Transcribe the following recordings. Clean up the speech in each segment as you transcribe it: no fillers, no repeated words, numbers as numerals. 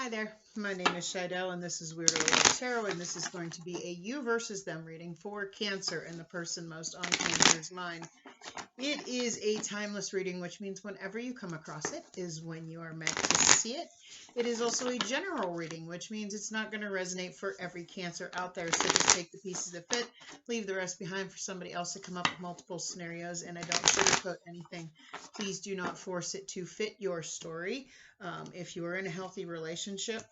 Hi there, my name is Shidell and this is WeirdoLoveTarot, and this is going to be a you versus them reading for Cancer and the person most on Cancer's mind. It is a timeless reading, which means whenever you come across it is when you are meant to see it. It is also a general reading, which means it's not going to resonate for every Cancer out there, so just take the pieces that fit, leave the rest behind for somebody else to come up with multiple scenarios, and I don't sugarcoat anything. Please do not force it to fit your story. If you are in a healthy relationship,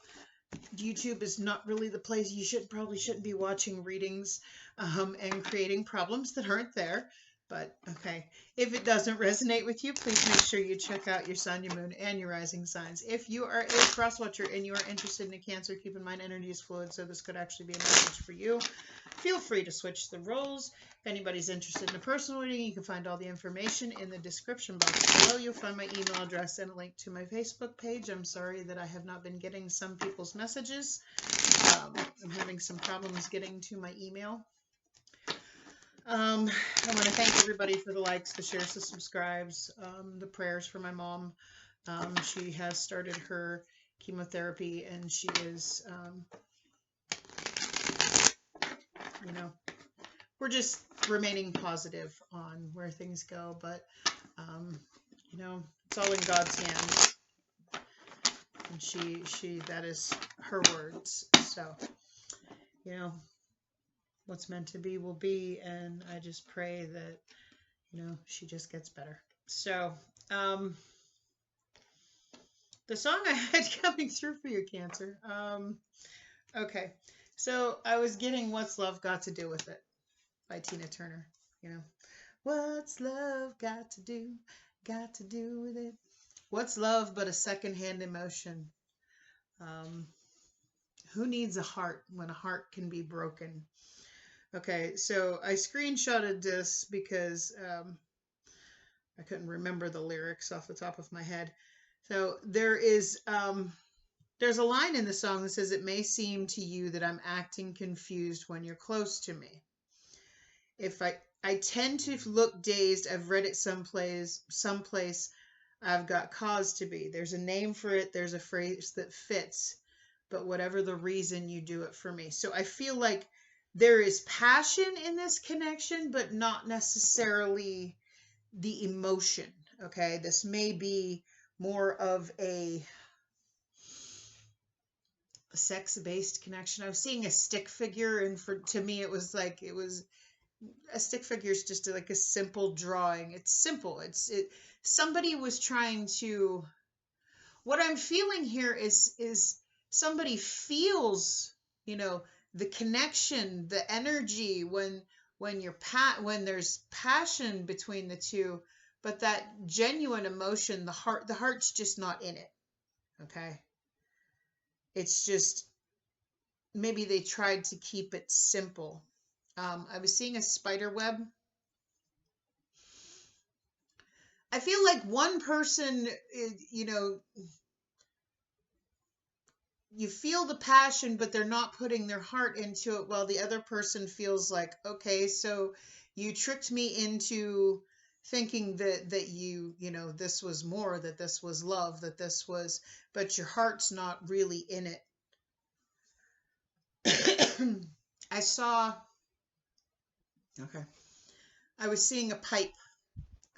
YouTube is not really the place. You probably shouldn't be watching readings and creating problems that aren't there. But okay, if it doesn't resonate with you, please make sure you check out your sun, your moon, and your rising signs. If you are a cross watcher and you are interested in a Cancer, keep in mind energy is fluid, so this could actually be a message for you. Feel free to switch the roles. If anybody's interested in a personal reading, you can find all the information in the description box below. You'll find my email address and a link to my Facebook page. I'm sorry that I have not been getting some people's messages. I'm having some problems getting to my email. I want to thank everybody for the likes, the shares, the subscribes, the prayers for my mom. She has started her chemotherapy and she is, we're just remaining positive on where things go, but, it's all in God's hands. And that is her words. So, what's meant to be will be, and I just pray that she just gets better. So the song I had coming through for you, Cancer, okay, so I was getting What's Love Got to Do with It by Tina Turner. What's love got to do with it? What's love but a secondhand emotion? Who needs a heart when a heart can be broken? Okay, so I screenshotted this because I couldn't remember the lyrics off the top of my head. So there's a line in the song that says, "It may seem to you that I'm acting confused when you're close to me. If I tend to look dazed, I've read it someplace I've got cause to be. There's a name for it, there's a phrase that fits, but whatever the reason, you do it for me." So I feel like there is passion in this connection, but not necessarily the emotion. Okay, this may be more of a sex-based connection. I was seeing a stick figure, and to me, it was a stick figure is just like a simple drawing. It's simple. Somebody was trying to. What I'm feeling here is somebody feels, the connection, the energy when there's passion between the two, but that genuine emotion, the heart's just not in it. Okay, it's just maybe they tried to keep it simple. I was seeing a spider web. I feel like one person, you feel the passion, but they're not putting their heart into it, while the other person feels like, okay, so you tricked me into thinking that this was more, that this was love, but your heart's not really in it. I was seeing a pipe,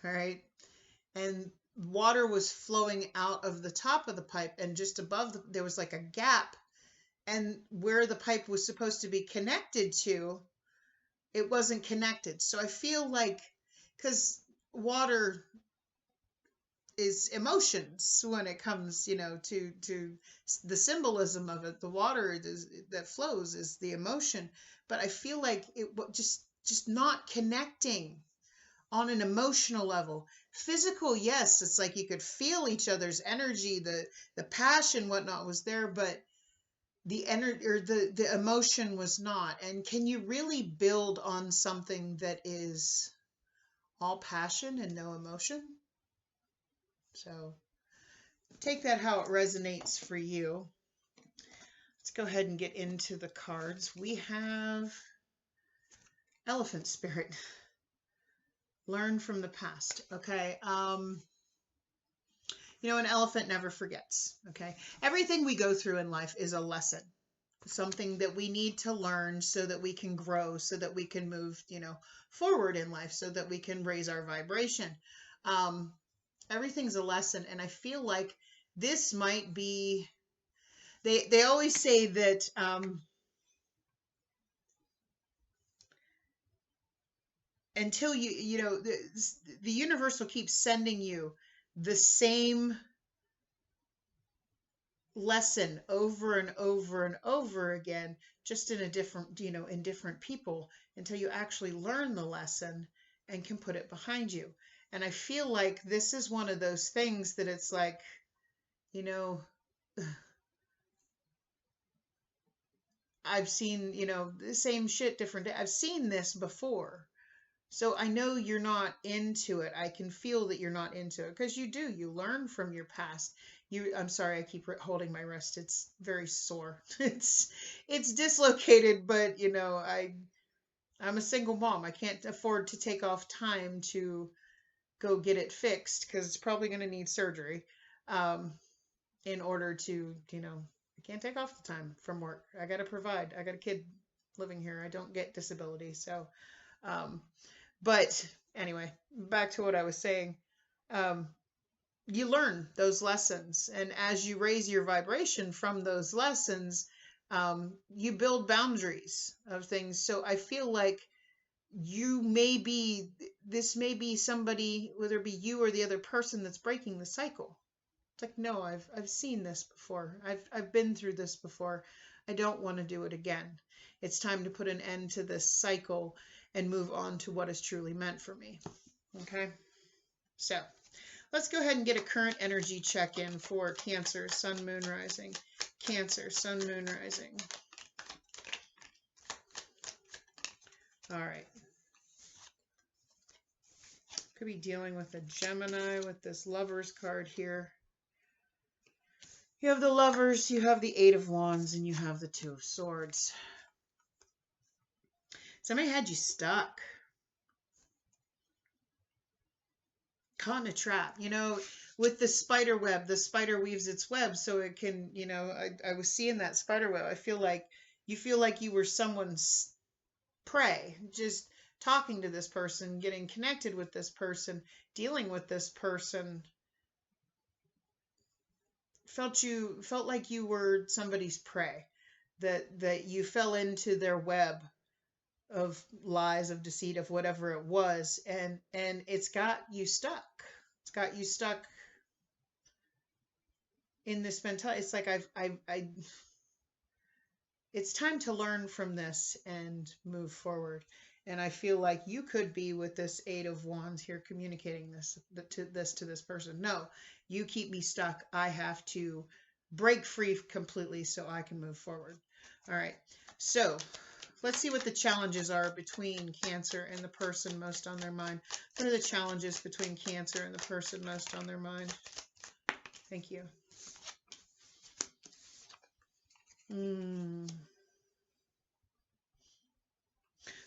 all right, and water was flowing out of the top of the pipe, and just above there was like a gap, and where the pipe was supposed to be connected to, it wasn't connected. So I feel like, because water is emotions when it comes, to the symbolism of it, the water that flows is the emotion, but I feel like it just not connecting on an emotional level. Physical, yes, it's like you could feel each other's energy, the passion, whatnot was there, but the energy or the emotion was not. And can you really build on something that is all passion and no emotion? So take that how it resonates for you. Let's go ahead and get into the cards. We have Elephant Spirit. Learn from the past. Okay. You know, an elephant never forgets. Okay. Everything we go through in life is a lesson, something that we need to learn so that we can grow, so that we can move, forward in life, so that we can raise our vibration. Um, Everything's a lesson. And I feel like this might be, they always say that, until the universe will keep sending you the same lesson over and over and over again, just in a different, in different people, until you actually learn the lesson and can put it behind you. And I feel like this is one of those things that it's like, I've seen, the same shit different day. I've seen this before. So I know you're not into it. I can feel that you're not into it, because you do. You learn from your past. I'm sorry, I keep holding my wrist. It's very sore. It's dislocated, but I'm a single mom. I can't afford to take off time to go get it fixed, because it's probably going to need surgery. In order to, I can't take off the time from work. I got to provide. I got a kid living here. I don't get disability. So, but anyway, back to what I was saying. You learn those lessons, and as you raise your vibration from those lessons, you build boundaries of things. So I feel like this may be somebody, whether it be you or the other person, that's breaking the cycle. It's like, no, I've seen this before. I've been through this before. I don't want to do it again. It's time to put an end to this cycle and move on to what is truly meant for me. Okay? So, let's go ahead and get a current energy check-in for Cancer, Sun, Moon, Rising. Cancer, Sun, Moon, Rising. All right. Could be dealing with a Gemini with this Lovers card here. You have the Lovers, you have the Eight of Wands, and you have the Two of Swords. Somebody had you stuck. Caught in a trap. With the spider web, the spider weaves its web so it can, I was seeing that spider web. I feel like you were someone's prey, just talking to this person, getting connected with this person, dealing with this person. Felt like you were somebody's prey, that you fell into their web of lies, of deceit, of whatever it was, and it's got you stuck. It's got you stuck in this mentality. It's like it's time to learn from this and move forward. And I feel like you could be with this Eight of Wands here, communicating this to this person. No, you keep me stuck. I have to break free completely so I can move forward. All right. So let's see what the challenges are between Cancer and the person most on their mind. What are the challenges between Cancer and the person most on their mind? Thank you.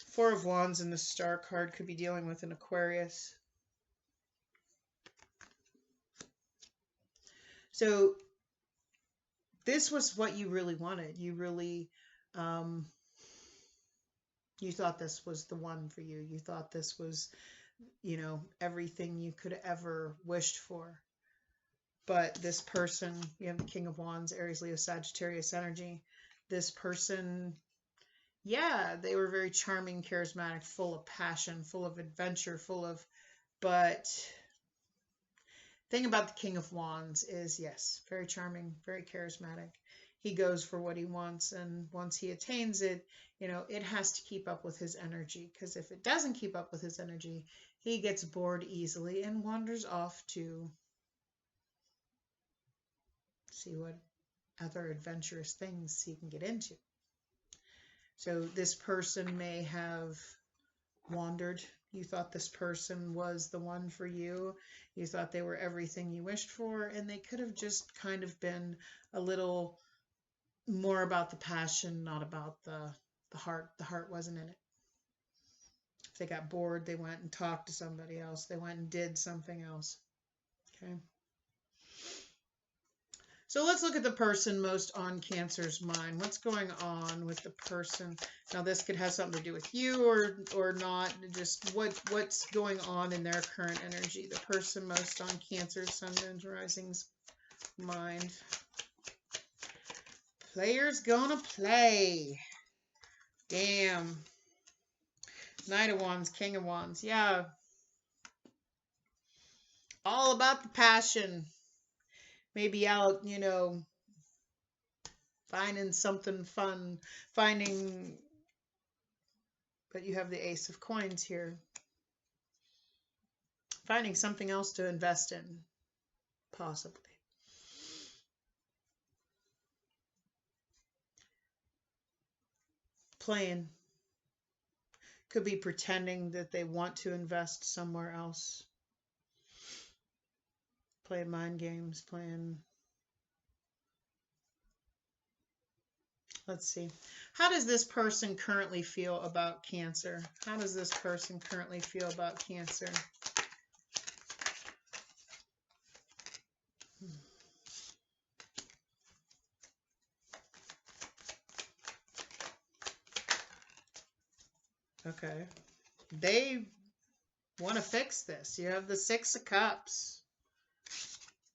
Four of Wands and the Star card could be dealing with an Aquarius. So this was what you really wanted. You really, you thought this was the one for you. You thought this was, everything you could ever wished for. But this person, you have the King of Wands, Aries, Leo, Sagittarius energy. This person, yeah, they were very charming, charismatic, full of passion, full of adventure, but thing about the King of Wands is, yes, very charming, very charismatic. He goes for what he wants, and once he attains it, it has to keep up with his energy, because if it doesn't keep up with his energy, he gets bored easily and wanders off to see what other adventurous things he can get into. So this person may have wandered. You thought this person was the one for you. You thought they were everything you wished for, and they could have just kind of been a little more about the passion, not about the heart. The heart wasn't in it. If they got bored, they went and talked to somebody else. They went and did something else. Okay. So let's look at the person most on Cancer's mind. What's going on with the person? Now this could have something to do with you or not. Just what's going on in their current energy. The person most on Cancer's Sun, Moon, Rising's mind. Player's gonna play. Damn. Knight of Wands, King of Wands. Yeah. All about the passion. Maybe out, you know, finding something fun, finding, but you have the Ace of Coins here. Finding something else to invest in, possibly. Playing. Could be pretending that they want to invest somewhere else. Playing mind games, playing. Let's see. How does this person currently feel about Cancer? How does this person currently feel about Cancer? Okay. They want to fix this. You have the Six of Cups,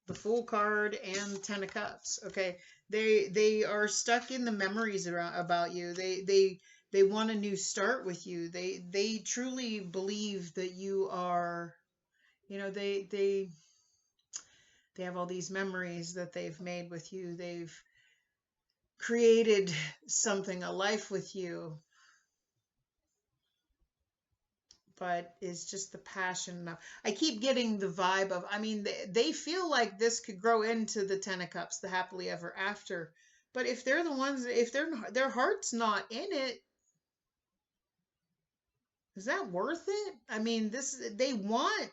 the Fool card, and the Ten of Cups. Okay. They are stuck in the memories about you. They want a new start with you. They truly believe that you are, you know, they have all these memories that they've made with you. They've created something, a life with you. But it's just the passion now. I keep getting the vibe of, I mean, they feel like this could grow into the Ten of Cups, the happily ever after. But if they're the ones, if their heart's not in it, is that worth it? I mean, they want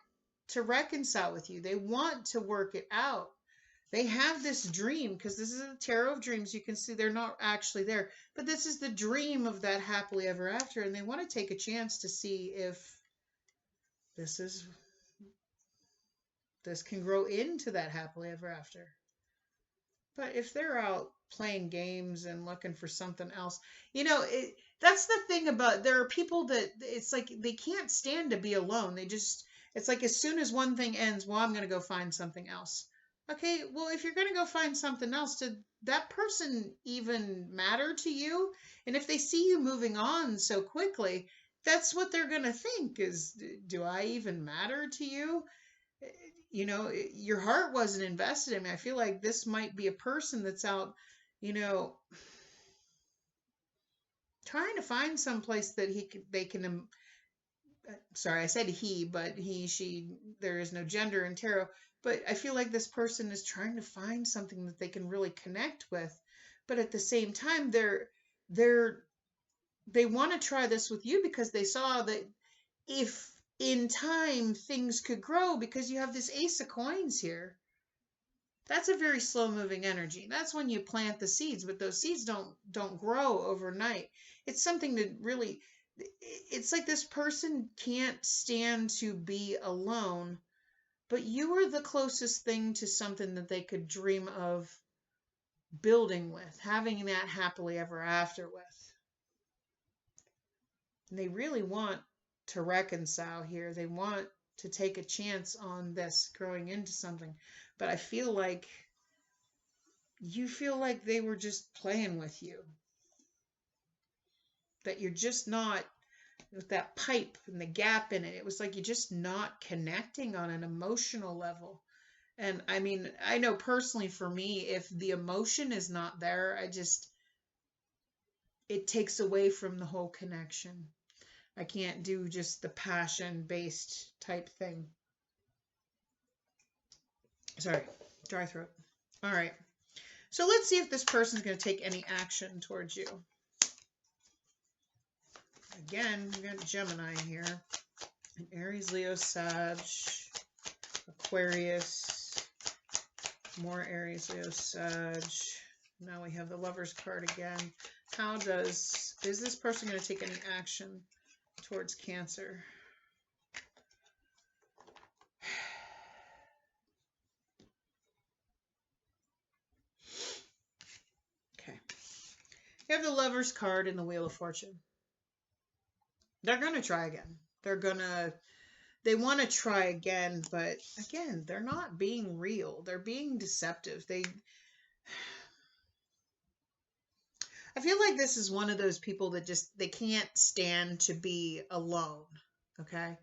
to reconcile with you. They want to work it out. They have this dream, because this is a tarot of dreams. You can see they're not actually there, but this is the dream of that happily ever after, and they want to take a chance to see if this can grow into that happily ever after. But if they're out playing games and looking for something else, you know, that's the thing about, there are people that it's like they can't stand to be alone. It's like as soon as one thing ends, well, I'm going to go find something else. Okay, well, if you're going to go find something else, did that person even matter to you? And if they see you moving on so quickly, that's what they're going to think is, do I even matter to you? You know, your heart wasn't invested in me. I feel like this might be a person that's out, you know, trying to find some place that they can, sorry, I said he, but he, she, there is no gender in tarot. But I feel like this person is trying to find something that they can really connect with. But at the same time, they want to try this with you because they saw that if in time things could grow, because you have this Ace of Coins here. That's a very slow moving energy. That's when you plant the seeds, but those seeds don't grow overnight. It's something that really, it's like this person can't stand to be alone. But you are the closest thing to something that they could dream of building with, having that happily ever after with. And they really want to reconcile here. They want to take a chance on this growing into something. But I feel like you feel like they were just playing with you. That you're just not, with that pipe and the gap in it, it was like you're just not connecting on an emotional level. And I mean, I know personally for me, if the emotion is not there, it takes away from the whole connection. I can't do just the passion-based type thing. Sorry, dry throat. All right. So let's see if this person's going to take any action towards you. Again, we got Gemini here. An Aries, Leo, Sag, Aquarius, more Aries, Leo, Sag. Now we have the Lover's card again. Is this person going to take any action towards Cancer? You have the Lover's card and the Wheel of Fortune. They're going to try again. They want to try again, but again, they're not being real. They're being deceptive. I feel like this is one of those people that they can't stand to be alone. Okay.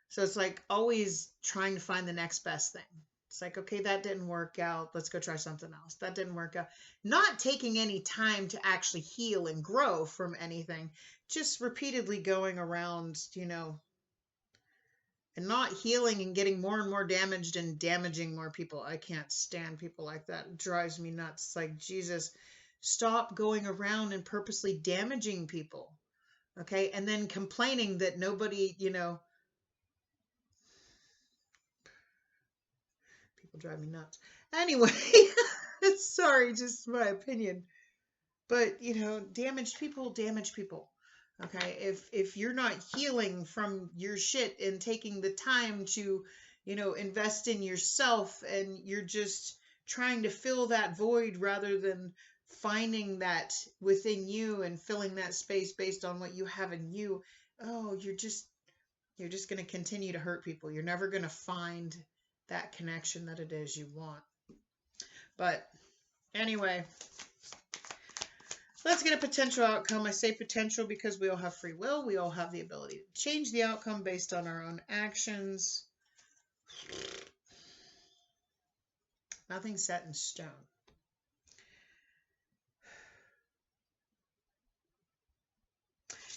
So it's like always trying to find the next best thing. It's like, okay, that didn't work out. Let's go try something else. That didn't work out. Not taking any time to actually heal and grow from anything. Just repeatedly going around, and not healing and getting more and more damaged and damaging more people. I can't stand people like that. It drives me nuts. It's like, Jesus, stop going around and purposely damaging people. Okay. And then complaining that nobody, people drive me nuts. Anyway, sorry, just my opinion. But, damaged people damage people. Okay, if you're not healing from your shit and taking the time to, invest in yourself, and you're just trying to fill that void rather than finding that within you and filling that space based on what you have in you, you're just going to continue to hurt people. You're never going to find that connection that it is you want. But anyway, let's get a potential outcome. I say potential because we all have free will. We all have the ability to change the outcome based on our own actions. Nothing's set in stone.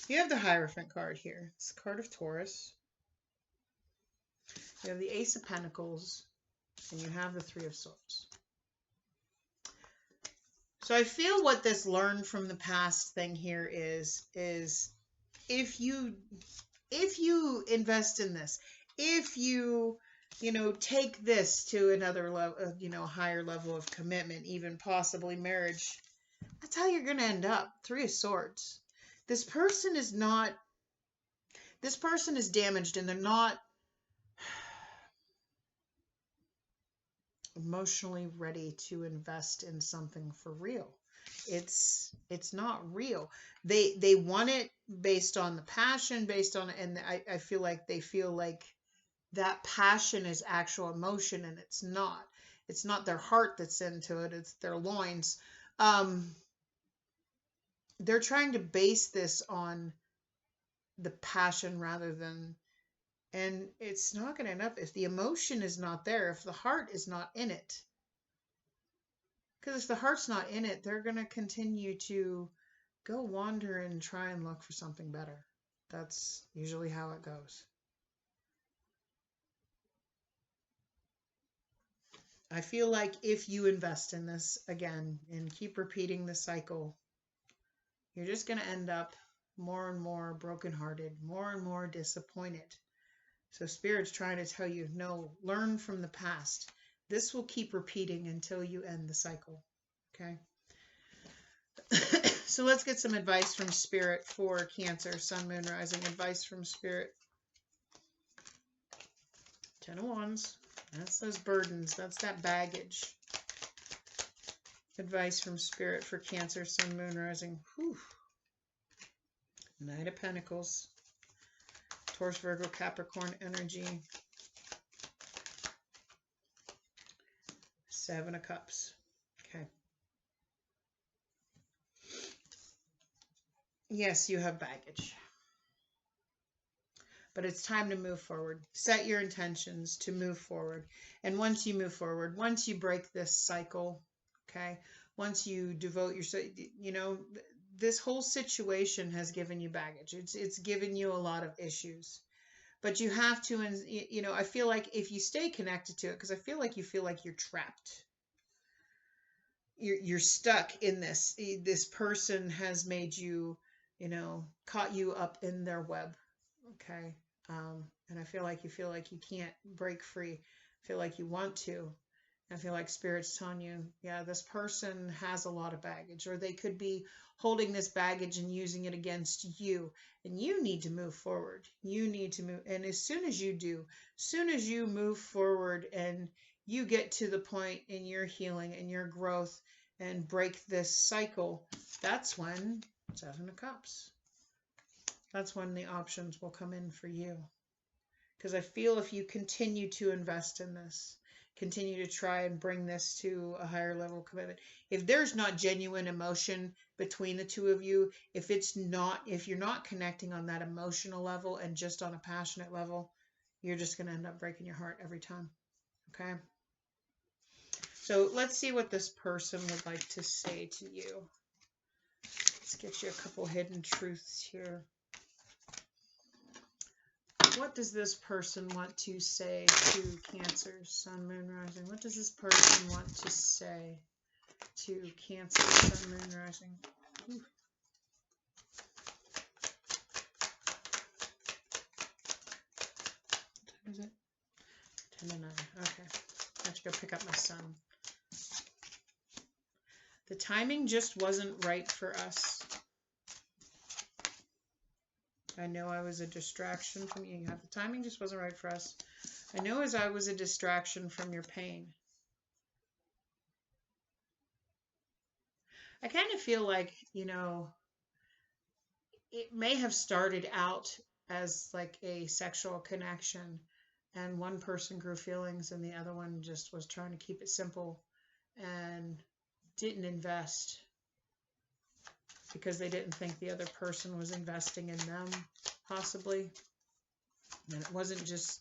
You have the Hierophant card here. It's the card of Taurus. You have the Ace of Pentacles, and you have the Three of Swords. So I feel what this learned from the past thing here is if you invest in this, if you take this to another level, higher level of commitment, even possibly marriage, that's how you're going to end up. Three of Swords. This person is damaged, and they're not emotionally ready to invest in something for real. It's not real. They want it based on the passion, and I feel like they feel like that passion is actual emotion, and it's not. It's not their heart that's into it, it's their loins. They're trying to base this on the passion rather than, and it's not going to end up if the emotion is not there, if the heart is not in it. Because if the heart's not in it, they're going to continue to go wander and try and look for something better. That's usually how it goes. I feel like if you invest in this again and keep repeating the cycle, you're just going to end up more and more brokenhearted, more and more disappointed. So Spirit's trying to tell you, no, learn from the past. This will keep repeating until you end the cycle. Okay? So let's get some advice from Spirit for Cancer, Sun, Moon, Rising. Advice from Spirit. 10 of Wands. That's those burdens. That's that baggage. Advice from Spirit for Cancer, Sun, Moon, Rising. Whew. Knight of Pentacles. Taurus, Virgo, Capricorn energy. 7 of Cups. Okay. Yes, you have baggage. But it's time to move forward. Set your intentions to move forward. And once you move forward, once you break this cycle, okay, once you devote yourself, this whole situation has given you baggage. It's given you a lot of issues. But you have to, I feel like if you stay connected to it, because I feel like you're trapped. You're stuck in this. This person has made you, caught you up in their web. Okay. And I feel like you can't break free. I feel like you want to. I feel like Spirit's telling you, yeah, this person has a lot of baggage, or they could be holding this baggage and using it against you. And you need to move forward. You need to move. And as soon as you do, soon as you move forward and you get to the point in your healing and your growth and break this cycle, That's when 7 of Cups. That's when the options will come in for you. Because I feel if you continue to invest in this, continue to try and bring this to a higher level commitment, if there's not genuine emotion between the two of you, if you're not connecting on that emotional level and just on a passionate level, you're just going to end up breaking your heart every time. Okay? So let's see what this person would like to say to you. Let's get you a couple hidden truths here. What does this person want to say to Cancer, Sun, Moon, Rising? What does this person want to say to Cancer, Sun, Moon, Rising? Ooh. What time is it? 10 to 9. Okay. I have to go pick up my son. The timing just wasn't right for us. I know I was a distraction from you. The timing just wasn't right for us. I know as I was a distraction from your pain. I kind of feel like, you know, it may have started out as like a sexual connection, and one person grew feelings and the other one just was trying to keep it simple and didn't invest because they didn't think the other person was investing in them, possibly. And it wasn't just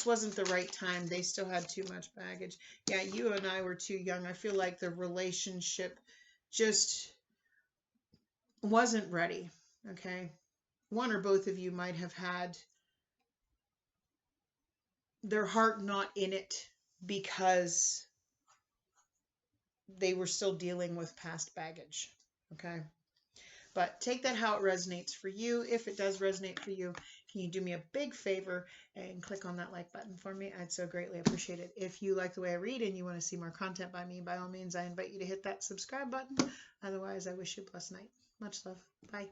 wasn't the right time. They still had too much baggage. Yeah, you and I were too young. I feel like the relationship just wasn't ready. Okay. One or both of you might have had their heart not in it because they were still dealing with past baggage. Okay. But take that how it resonates for you. If it does resonate for you, can you do me a big favor and click on that like button for me? I'd so greatly appreciate it. If you like the way I read and you want to see more content by me, by all means, I invite you to hit that subscribe button. Otherwise, I wish you a blessed night. Much love. Bye.